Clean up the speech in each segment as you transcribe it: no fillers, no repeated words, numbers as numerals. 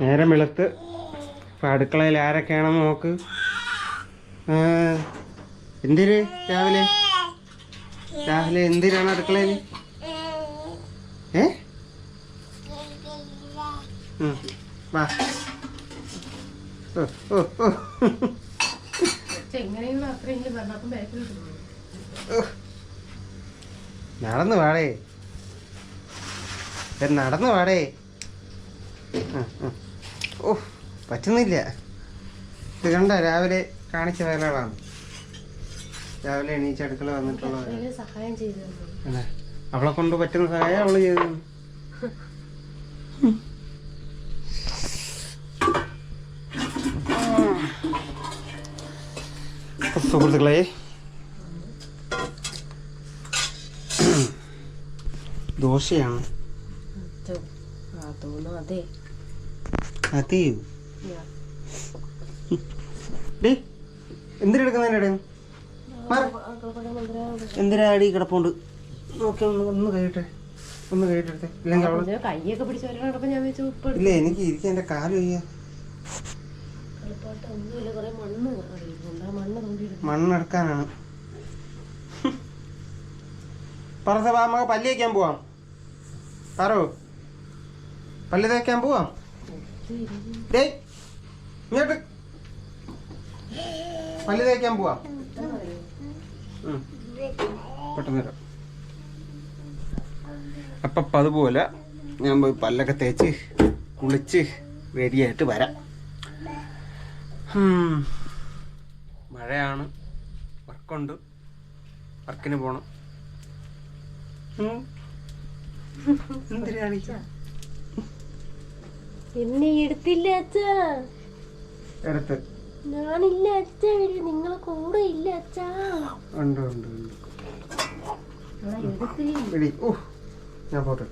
നേരം വെളുത്ത് ഇപ്പം അടുക്കളയിൽ ആരൊക്കെയാണെന്ന് നോക്ക്. എന്തിന് രാവിലെ രാവിലെ എന്തിനാണ് അടുക്കളയിൽ? വാ. നടന്നു വാടേ, നടന്നു വാടേ. ഓ പറ്റുന്നില്ല. ഇത് കണ്ട രാവിലെ കാണിച്ച വേലകളാണ്. രാവിലെ എണീച്ച് അടുക്കള വന്നിട്ടുള്ള അവളെ കൊണ്ട് പറ്റുന്ന സഹായം അവള് ചെയ്തു. സുഹൃത്തുക്കളെ, ദോശയാണ്. എന്തിനെടുക്കുന്നതിൻ്റെ എന്തിനാടി കിടപ്പുണ്ട്? നോക്കി ഒന്ന് കഴിയട്ടെ, ഒന്ന് കഴിയട്ടെ. ഇല്ലെങ്കിൽ അവള് കൈയൊക്കെ പിടിച്ച് ഇല്ല, എനിക്ക് ഇരിക്കാൻ എൻ്റെ കാല് വയ്യ. മണ്ണെടുക്കാനാണ്. പറ നമുക്ക് പല്ല് തേക്കാൻ പോവാം. പറോ പല്ല് തേക്കാൻ പോവാം. ഡേയ് ഇങ്ങോട്ട് പല്ല് തേക്കാൻ പോവാം. പെട്ടെന്ന് തരാം. അപ്പം അതുപോലെ ഞാൻ പോയി പല്ലൊക്കെ തേച്ച് കുളിച്ച് റെഡിയായിട്ട് വരാം. മഴയാണ്, വർക്കുണ്ട്, വർക്കിന് പോണം. എന്തിനാണ് എന്നെ എടുത്തില്ല അച്ഛാ. എടുത്ത് ഞാനില്ല അച്ഛാ, നിങ്ങളെ കൂടെ ഇല്ല അച്ഛാ. ഉണ്ട് ഉണ്ട് ഉണ്ട്. ഓ ഞാൻ പോട്ടെ.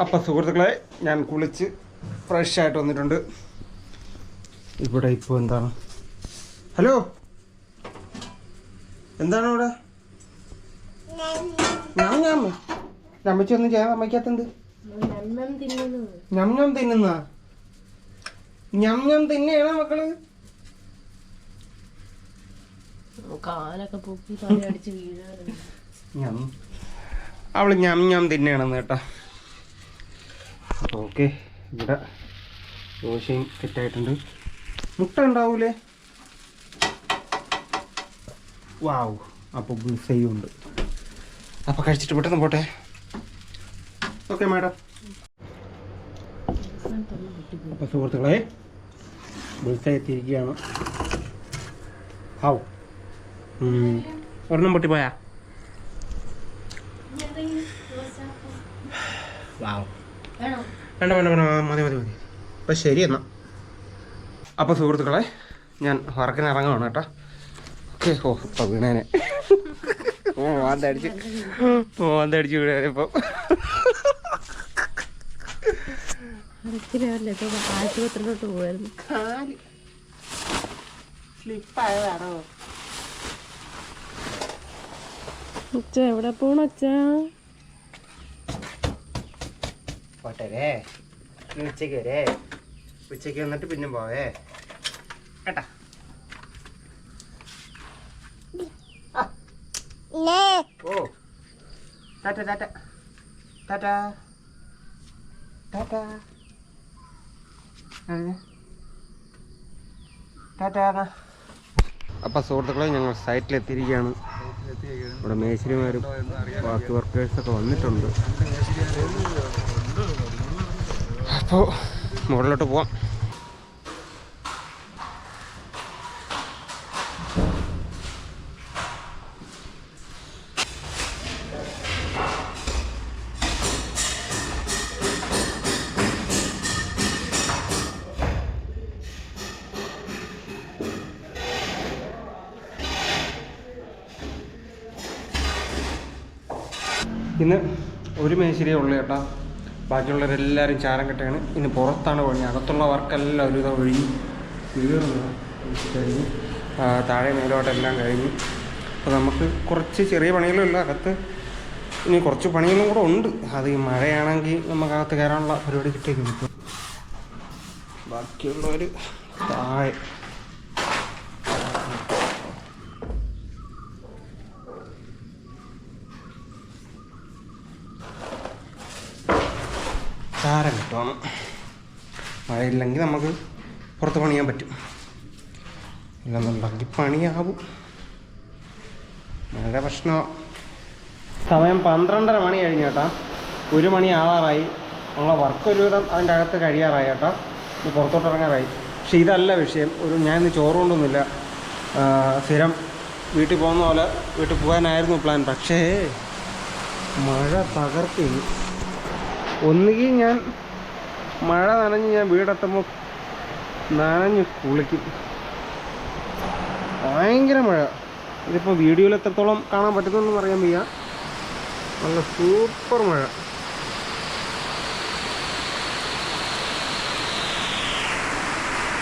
അപ്പം സുഹൃത്തുക്കളെ, ഞാൻ കുളിച്ച് ഫ്രഷ് ആയിട്ട് വന്നിട്ടുണ്ട്. ഇവിടെ ഇപ്പോൾ എന്താണ്? ഹലോ, എന്താണ് ഇവിടെ? ഞാൻ അമ്മച്ചി ഒന്നും ചെയ്യാൻ സമ്മതിക്കാത്തത്? ഞം ഞം തിന്നുന്ന ഞം ഞം തിന്നെയാണോ മക്കള്? അവള് ഞം ഞം തിന്നെയാണെന്ന് കേട്ടാ. അപ്പോൾ ഓക്കെ, ഇവിടെ ദോശയും സെറ്റായിട്ടുണ്ട്. മുട്ട ഉണ്ടാവൂലേ? വാവ്. അപ്പോൾ ബുൾസയും ഉണ്ട്. അപ്പോൾ കഴിച്ചിട്ട് പെട്ടെന്ന് പോട്ടെ. Okay madam. അപ്പോൾ സുഹൃത്തുക്കളെ, ബുൾസ എത്തിയിരിക്കുകയാണ്. ഹാവ്, ഒരെണ്ണം പൊട്ടിപ്പോയാ? വാവ്. വേണ്ട വേണ്ട വേണ്ട, മതി മതി മതി. അപ്പം ശരി എന്നാൽ. അപ്പോൾ സുഹൃത്തുക്കളെ, ഞാൻ വർക്കിന് ഇറങ്ങുകയാണ് കേട്ടോ. ഓക്കെ. ഓ ഇപ്പം വീണേനെ മോന്തടിച്ച് വീണേനെ ഇപ്പം. ആശുപത്രിയിലോട്ട് പോയായിരുന്നു. സ്ലിപ്പായതാണോ? അച്ഛ എവിടെ പോണ അച്ഛാ? പോട്ടെ, ഉച്ചയ്ക്ക് വരെ. ഉച്ചയ്ക്ക് വന്നിട്ട് പിന്നെ പോവേ കേട്ടാ. ഓ ടാറ്റ ടാറ്റ ടാറ്റ ടാറ്റ ടാറ്റ. അപ്പം സുഹൃത്തുക്കളെ, ഞങ്ങൾ സൈറ്റിലെത്തിയിരിക്കുകയാണ്. ഇവിടെ മേശരിമാരും ബാക്കി വർക്കേഴ്സൊക്കെ വന്നിട്ടുണ്ട്. അപ്പോൾ മുകളിലോട്ട് പോവാം. ഇന്ന് ഒരു മേശരിയേ ഉള്ളൂ കേട്ടോ. ബാക്കിയുള്ളവരെല്ലാവരും ചാരം കെട്ടാണ്. ഇന്ന് പുറത്താണ് പണി. അകത്തുള്ള വർക്കെല്ലാം ഒരു ഇതാ ഒഴിഞ്ഞ് കഴിഞ്ഞു. താഴെ മേലോട്ടെല്ലാം കഴിഞ്ഞു. അപ്പോൾ നമുക്ക് കുറച്ച് ചെറിയ പണികളുള്ള അകത്ത് ഇനി കുറച്ച് പണികളും കൂടെ ഉണ്ട്. അത് ഈ മഴയാണെങ്കിൽ നമുക്കകത്ത് കയറാനുള്ള പരിപാടി കിട്ടിയേക്കും. ഇപ്പോൾ ബാക്കിയുള്ളവർ താഴെ ചാരം കിട്ടുവാണ്. മഴയില്ലെങ്കിൽ നമുക്ക് പുറത്ത് പണിയാൻ പറ്റും, ഇല്ലെന്നുണ്ടെങ്കിൽ പണിയാവും. മഴ പ്രശ്നമാണ്. സമയം 12:30 മണി കഴിഞ്ഞു കേട്ടാ. 1 മണി ആവാറായി. നമ്മളെ വർക്ക് ഒരുവിധം അതിൻ്റെ അകത്ത് കഴിയാറായി കേട്ടോ. ഇനി പുറത്തോട്ട് ഇറങ്ങാറായി. പക്ഷെ ഇതല്ല വിഷയം. ഞാൻ ഇന്ന് ചോറ് കൊണ്ടൊന്നുമില്ല. സ്ഥിരം വീട്ടിൽ പോകുന്ന പോലെ വീട്ടിൽ പോകാനായിരുന്നു പ്ലാൻ. പക്ഷേ മഴ തകർക്കുന്നു. ഒന്നുകിൽ ഞാൻ മഴ നനഞ്ഞ് ഞാൻ വീടെത്തുമ്പോൾ നനഞ്ഞ് കുളിക്കും. ഭയങ്കര മഴ. ഇതിപ്പോൾ വീഡിയോയിൽ എത്രത്തോളം കാണാൻ പറ്റുന്നതെന്ന് പറയാൻ വയ്യ. നല്ല സൂപ്പർ മഴ.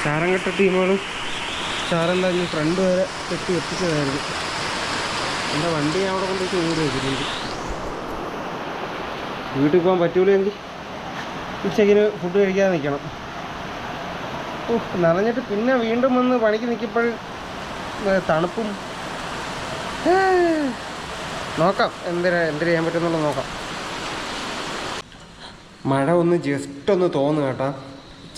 ചാരം കെട്ട ടീമുകളും ചാരം തന്നെ ഫ്രണ്ട് വരെ കെട്ടി എത്തിച്ചതായിരുന്നു. എൻ്റെ വണ്ടി ഞാൻ അവിടെ കൊണ്ടുപോയി ഓടി വെച്ചിട്ടുണ്ട്. വീട്ടിൽ പോകാൻ പറ്റൂലെങ്കിൽ ഉച്ചയ്ക്കിന് ഫുഡ് കഴിക്കാതെ നിൽക്കണം. നനഞ്ഞിട്ട് പിന്നെ വീണ്ടും വന്ന് പണിക്ക് നിൽക്കുമ്പോൾ തണുപ്പും. നോക്കാം എന്തിനു ചെയ്യാൻ പറ്റുമെന്നുള്ളത് നോക്കാം. മഴ ഒന്ന് ജസ്റ്റ് ഒന്ന് തോന്നുക കേട്ടോ.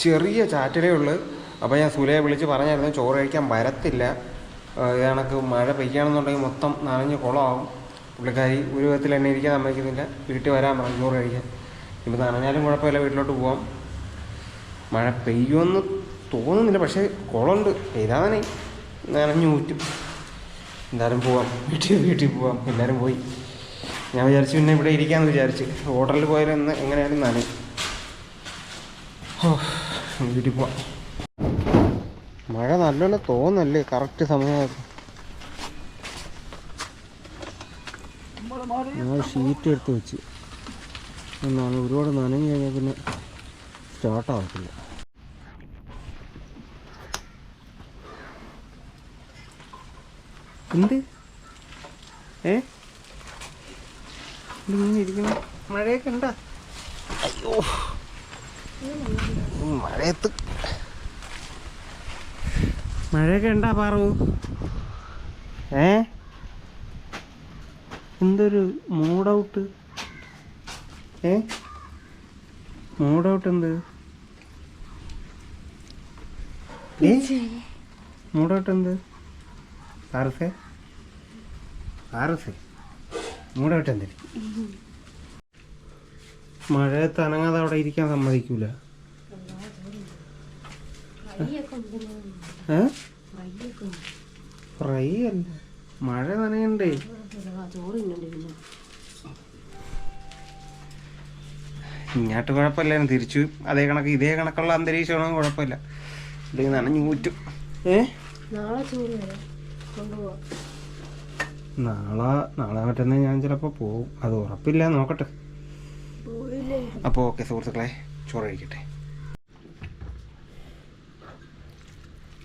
ചെറിയ ചാറ്റലേ ഉള്ളു. അപ്പോൾ ഞാൻ സുലയെ വിളിച്ച് പറഞ്ഞായിരുന്നു ചോറ് കഴിക്കാൻ വരത്തില്ല, ഇത് കണക്ക് മഴ പെയ്യുകയാണെന്നുണ്ടെങ്കിൽ മൊത്തം നനഞ്ഞ് കുളമാവും. പുള്ളിക്കാരി ഒരു വിധത്തിൽ എന്നെ ഇരിക്കാൻ സമ്മതിക്കുന്നില്ല. വീട്ടിൽ വരാൻ പറഞ്ഞു ചോറ് കഴിക്കാൻ. ഇപ്പോൾ നനഞ്ഞാലും കുഴപ്പമില്ല, വീട്ടിലോട്ട് പോവാം. മഴ പെയ്യുമെന്ന് തോന്നുന്നില്ല, പക്ഷേ കുളമുണ്ട്. പെയ്താതെ നനഞ്ഞു ഊറ്റും. എന്തായാലും പോവാം, വീട്ടിൽ പോവാം. എല്ലാവരും പോയി. ഞാൻ വിചാരിച്ചു പിന്നെ ഇവിടെ ഇരിക്കാമെന്ന് വിചാരിച്ച്. ഹോട്ടലിൽ പോയാലും എങ്ങനെയായാലും നനയും. വീട്ടിൽ പോവാം. മഴ നല്ലോണം തോന്നല്ലേ, കറക്റ്റ് സമയമായിരുന്നു. ഞാൻ ഷീറ്റ് എടുത്ത് വെച്ച് ഒരുപാട് നനഞ്ഞു കഴിഞ്ഞാൽ പിന്നെ സ്റ്റാർട്ടാവത്തില്ല. എന്ത് ഇങ്ങനെ ഇരിക്കുന്നു. മഴയൊക്കെ ഉണ്ടാ? അയ്യോ മഴയൊക്കെ ഉണ്ടാ പാറു? എന്തൊരു മൂഡൗട്ട്. മൂഡൗട്ട് എന്ത്? മൂഡൗട്ട് എന്ത്? പാറസേ മൂഡൗട്ട് എന്തിന്? മഴയത്ത് അനങ്ങാതെ അവിടെ ഇരിക്കാൻ സമ്മതിക്കൂല. ഫ്രൈ അല്ല, മഴ നനയണ്ടേ. ഇങ്ങോട്ട് കുഴപ്പമില്ലായിരുന്നു. തിരിച്ചു ഇതേ കണക്കുള്ള അന്തരീക്ഷമാണെങ്കിൽ കുഴപ്പമില്ല. ഇല്ലെങ്കിൽ നനഞ്ഞു ഊറ്റും. നാളെ മറ്റന്നാൾ ഞാൻ ചിലപ്പോൾ പോവും. അത് ഉറപ്പില്ല, നോക്കട്ടെ. അപ്പോൾ ഓക്കെ സുഹൃത്തുക്കളെ, ചോറ് കഴിക്കട്ടെ.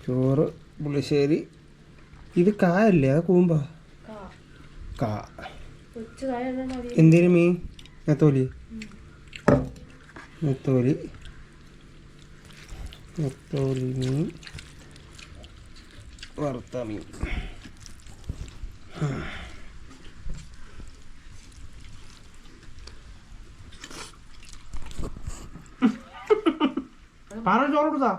ചോറ് പുളിശ്ശേരി. ഇത് കായല്ലേ, അത് കൂമ്പാ? കാ. എന്തിനു മീൻ? നെത്തോലി മീൻ, വറുത്ത മീൻ. പാറ ചോറ് കൊടുത്താ?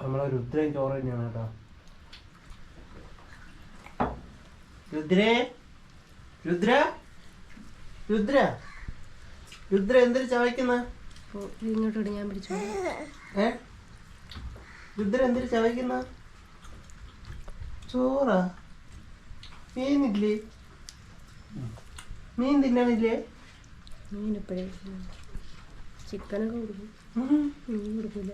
നമ്മളെ രുദ്രയും ചോറ് തന്നെയാണ് കേട്ടോ. രുദ്ര എന്തൊരു ചവയ്ക്കുന്ന? ഇങ്ങോട്ടോട് ഞാൻ പിടിച്ചു. രുദ്ര എന്തൊരു ചവയ്ക്കുന്ന? ചോറാ? മീനില്ലേ? മീൻ തിന്നണില്ലേ? മീൻ എപ്പോഴേ ചിക്കനൊക്കെ കൊടുക്കും, മീൻ കൊടുക്കില്ല.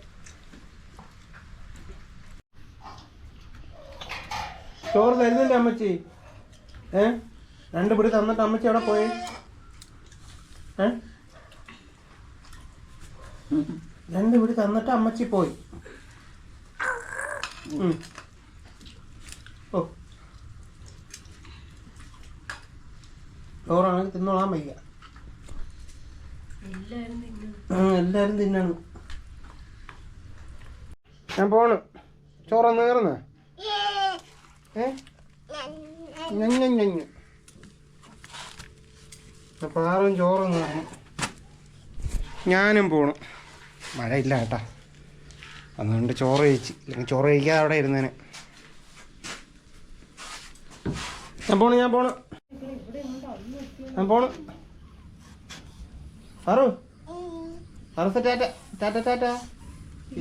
ചോറ് തരുന്നില്ല അമ്മച്ചി? 2 പിടി തന്നിട്ട് അമ്മച്ചി അവിടെ പോയി. രണ്ട് പിടി തന്നിട്ട് അമ്മച്ചി പോയി. ഓ ചോറാണെങ്കിൽ തിന്നോളാൻ വയ്യ. എല്ലാരും തിന്നണം. ഞാൻ പോണ്. ചോറൊന്ന് കയറുന്ന ഞഞ്ഞു പാറും ചോറും കയറണം. ഞാനും പോണു. മഴയില്ല കേട്ടാ, അതുകൊണ്ട് ചോറ് കഴിച്ച്. അല്ലെങ്കിൽ ചോറ് കഴിക്കാതെ അവിടെ ഇരുന്നേനെ. ഞാൻ പോണ് സാറു ടാറ്റ ടാറ്റ ടാറ്റ.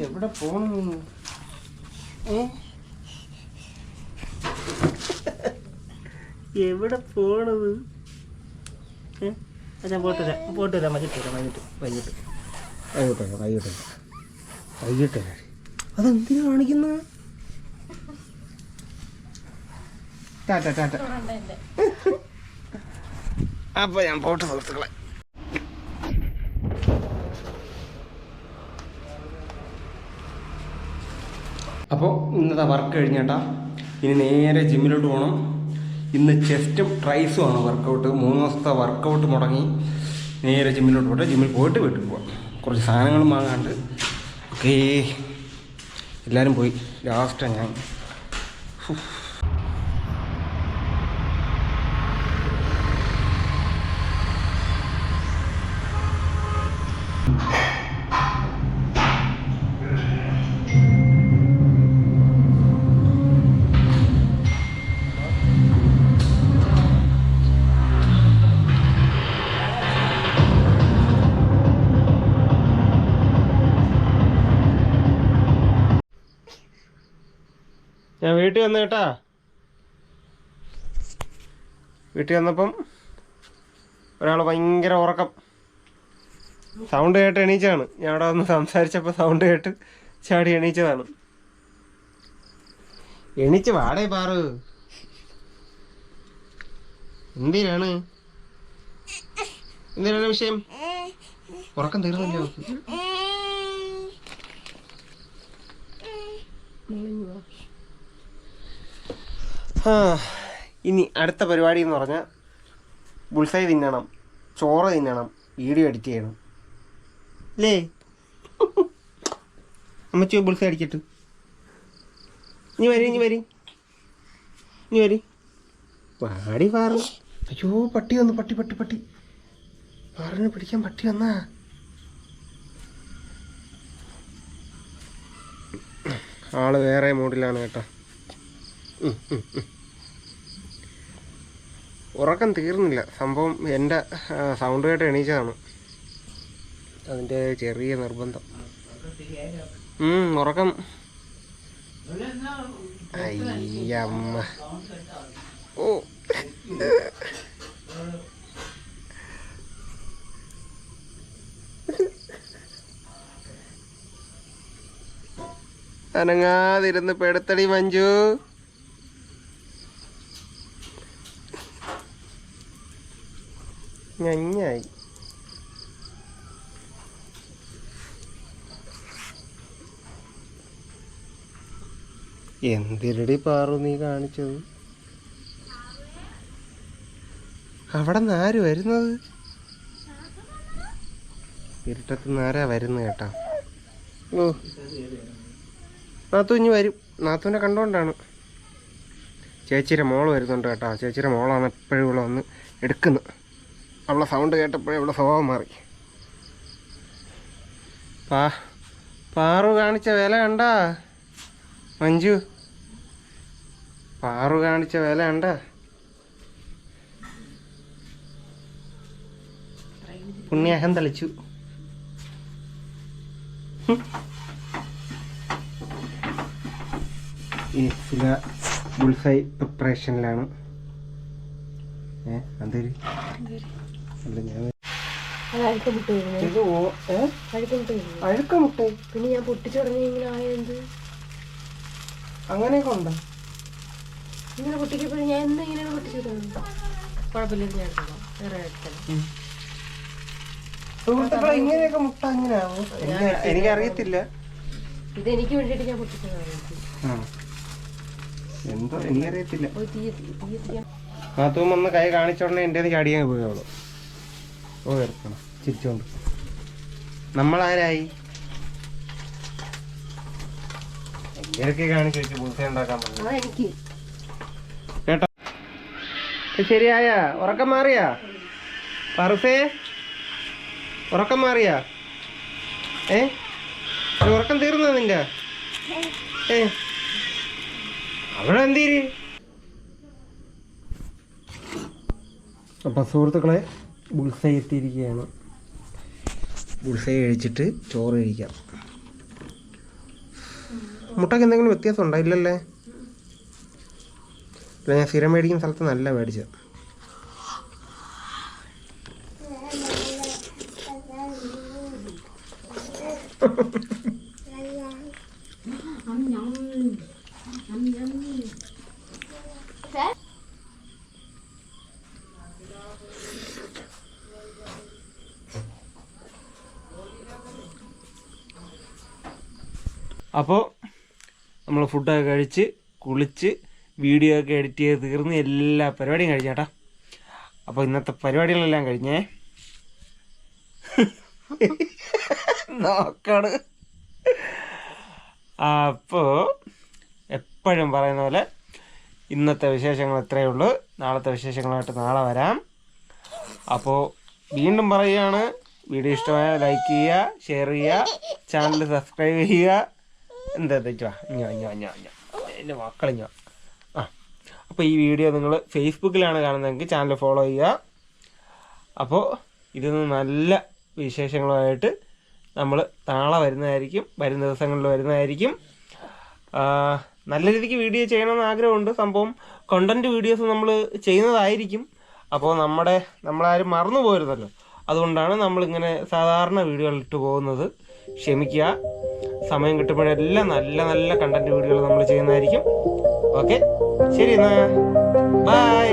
എവിടെ പോണു? എവിടെ പോണത്? ഞാൻ പോട്ട് വരാം. വൈകിട്ട് അതെന്തിനാ കാണിക്കുന്ന? ടാറ്റ ടാറ്റ. അപ്പൊ ഞാൻ പോട്ട് സുഹൃത്തുക്കളെ. അപ്പോൾ ഇന്നത്തെ വർക്ക് കഴിഞ്ഞേട്ടാ. ഇനി നേരെ ജിമ്മിലോട്ട് പോകണം. ഇന്ന് ചെസ്റ്റും ട്രൈസും ആണ് വർക്കൗട്ട്. 3 ദിവസത്തെ വർക്കൗട്ട് മുടങ്ങി. നേരെ ജിമ്മിലോട്ട് പോട്ടെ. ജിമ്മിൽ പോയിട്ട് വീട്ടിൽ പോവാം. കുറച്ച് സാധനങ്ങളും വാങ്ങാണ്ട്. ഓക്കേ, എല്ലാവരും പോയി. ലാസ്റ്റാണ് ഞാൻ. ഞാൻ വീട്ടിൽ വന്നു കേട്ടാ. വീട്ടിൽ വന്നപ്പം ഒരാൾ ഭയങ്കര ഉറക്കം. സൗണ്ട് കേട്ട് എണീച്ചതാണ്. ഞാൻ അവിടെ വന്ന് സംസാരിച്ചപ്പോൾ സൗണ്ട് കേട്ട് ചാടി എണീച്ചതാണ്. എണീച്ച് വാടേ പാറ്. എന്തിനാണ് വിഷയം? ഉറക്കം തീർന്നില്ല. ഇനി അടുത്ത പരിപാടി എന്ന് പറഞ്ഞാൽ ബുൾസൈ തിന്നണം, ചോറ് തിന്നണം, വീഡിയോ എഡിറ്റ് ചെയ്യണം അല്ലേ? അമ്മച്ചി ബുൾസൈ അടിക്കട്ട്. ഇനി വരി വാടി പാറു. അയ്യോ പട്ടി വന്നു. പട്ടി പാറിന് പിടിക്കാൻ പട്ടി വന്നാ. ആള് വേറെ മൂഡിലാണ് കേട്ടോ. ഉറക്കം തീർന്നില്ല. സംഭവം എൻ്റെ സൗണ്ട് കേട്ട് എണീച്ചതാണ്. അതിൻ്റെ ചെറിയ നിർബന്ധം. ഉറക്കം. അയ്യമ്മ. ഓ അനങ്ങാതിരുന്ന് പെടുത്തടി മഞ്ജു. ഞഞ്ഞായി. എന്തിരടി പാറു നീ കാണിച്ചത്? അവിടെ നിന്ന് ആര് വരുന്നത്? ഇരുട്ടത്തുനിന്ന് ആരാ വരുന്നത് കേട്ടാ. ഓ നാത്തു ഇനി വരും. നാത്തുവിനെ കണ്ടുകൊണ്ടാണ്. ചേച്ചിയുടെ മോള് വരുന്നുണ്ട് കേട്ടോ. ചേച്ചിയുടെ മോളാണ് എപ്പോഴും ഇവിടെ വന്ന് എടുക്കുന്നത്. അവളെ സൗണ്ട് കേട്ടപ്പോഴേ ഇവിടെ സ്വഭാവം മാറി. പാറു കാണിച്ച വില കണ്ടാ മഞ്ജു? പാറു കാണിച്ച വില കണ്ടാ? പുണ്യാഹം തളിച്ചു. ഈ ചില ബുൾസൈ പ്രിപ്പറേഷനിലാണ്. അതൊരു അല്ല ഞാൻ അഴുക്കമുട്ട പിന്നെ ഞാൻ പൊട്ടിച്ചുടങ്ങി. ഇങ്ങനെ ആയത് അങ്ങനെയൊക്കെ ഉണ്ടോ? ഇങ്ങനെ പൊട്ടിക്കപ്പോഴും ഞാൻ എന്താ ഇങ്ങനെ പൊട്ടിച്ചു? കുഴപ്പമില്ല, ഞാൻ എടുത്തോളാം. വേറെ എടുത്തല്ലോ. സുഹൃത്തുക്കളെ ഇങ്ങനെയൊക്കെ മുട്ട എങ്ങനെയാവും എനിക്കറിയത്തില്ല. ഇതെനിക്ക് വേണ്ടിയിട്ട് ഞാൻ പൊട്ടിച്ചതാണ്. എന്തോ എനിക്കറിയത്തില്ല. നാത്തൂൻ വന്ന് കൈ കാണിച്ചോണ്ടേ എൻ്റെ ചാടിയാൽ പോയുള്ളൂ. ഓ എടുക്കണം ചിരിച്ചോണ്ട്. നമ്മളാരായി ഇടയ്ക്ക് കാണിച്ചു വെച്ച് ബുദ്ധി ഉണ്ടാക്കാൻ പറഞ്ഞു കേട്ടോ. ശരിയായ ഉറക്കം മാറിയാ പറസേ? ഉറക്കം മാറിയാ? ഉറക്കം തീർന്നോ നിന്റെ? അവിടെ എന്തീര്? അപ്പം സുഹൃത്തുക്കളെ ബുൾസൈ എത്തിയിരിക്കുകയാണ്. ബുൾസൈ കഴിച്ചിട്ട് ചോറ് കഴിക്കാം. മുട്ടയ്ക്ക് എന്തെങ്കിലും വ്യത്യാസം ഉണ്ടോ? ഇല്ലല്ലേ. ഇല്ല, ഞാൻ സ്ഥിരം മേടിക്കുന്ന സ്ഥലത്ത് നല്ല മേടിച്ചത്. അപ്പോൾ നമ്മൾ ഫുഡൊക്കെ കഴിച്ച് കുളിച്ച് വീഡിയോ ഒക്കെ എഡിറ്റ് ചെയ്ത് തീർന്ന് എല്ലാ പരിപാടിയും കഴിഞ്ഞേട്ടാ. അപ്പോൾ ഇന്നത്തെ പരിപാടികളെല്ലാം കഴിഞ്ഞേ നോക്കാണ്. അപ്പോൾ എപ്പോഴും പറയുന്ന പോലെ ഇന്നത്തെ വിശേഷങ്ങൾ ഇത്രയേ ഉള്ളൂ. നാളത്തെ വിശേഷങ്ങളായിട്ട് നാളെ വരാം. അപ്പോൾ വീണ്ടും പറയുകയാണ്, വീഡിയോ ഇഷ്ടമായ ലൈക്ക് ചെയ്യുക, ഷെയർ ചെയ്യുക, ചാനൽ സബ്സ്ക്രൈബ് ചെയ്യുക. എന്താ തെറ്റാ എൻ്റെ മക്കളിഞ്ഞ അപ്പോൾ ഈ വീഡിയോ നിങ്ങൾ ഫേസ്ബുക്കിലാണ് കാണുന്നതെങ്കിൽ ചാനൽ ഫോളോ ചെയ്യുക. അപ്പോൾ ഇതിന് നല്ല വിശേഷങ്ങളുമായിട്ട് നമ്മൾ നാളെ വരുന്നതായിരിക്കും, വരും ദിവസങ്ങളിൽ വരുന്നതായിരിക്കും. നല്ല രീതിക്ക് വീഡിയോ ചെയ്യണമെന്ന് ആഗ്രഹമുണ്ട്. സംഭവം കണ്ടൻറ്റ് വീഡിയോസ് നമ്മൾ ചെയ്യുന്നതായിരിക്കും. അപ്പോൾ നമ്മളാരും മറന്നു പോരുന്നല്ലോ, അതുകൊണ്ടാണ് നമ്മളിങ്ങനെ സാധാരണ വീഡിയോകൾ ഇട്ട് പോകുന്നത്. ക്ഷമിക്കുക. സമയം കിട്ടുമ്പോഴെല്ലാം നല്ല നല്ല കണ്ടൻറ്റ് വീഡിയോകൾ നമ്മൾ ചെയ്യുന്നതായിരിക്കും. ഓക്കെ, ശരി എന്നാൽ ബൈ.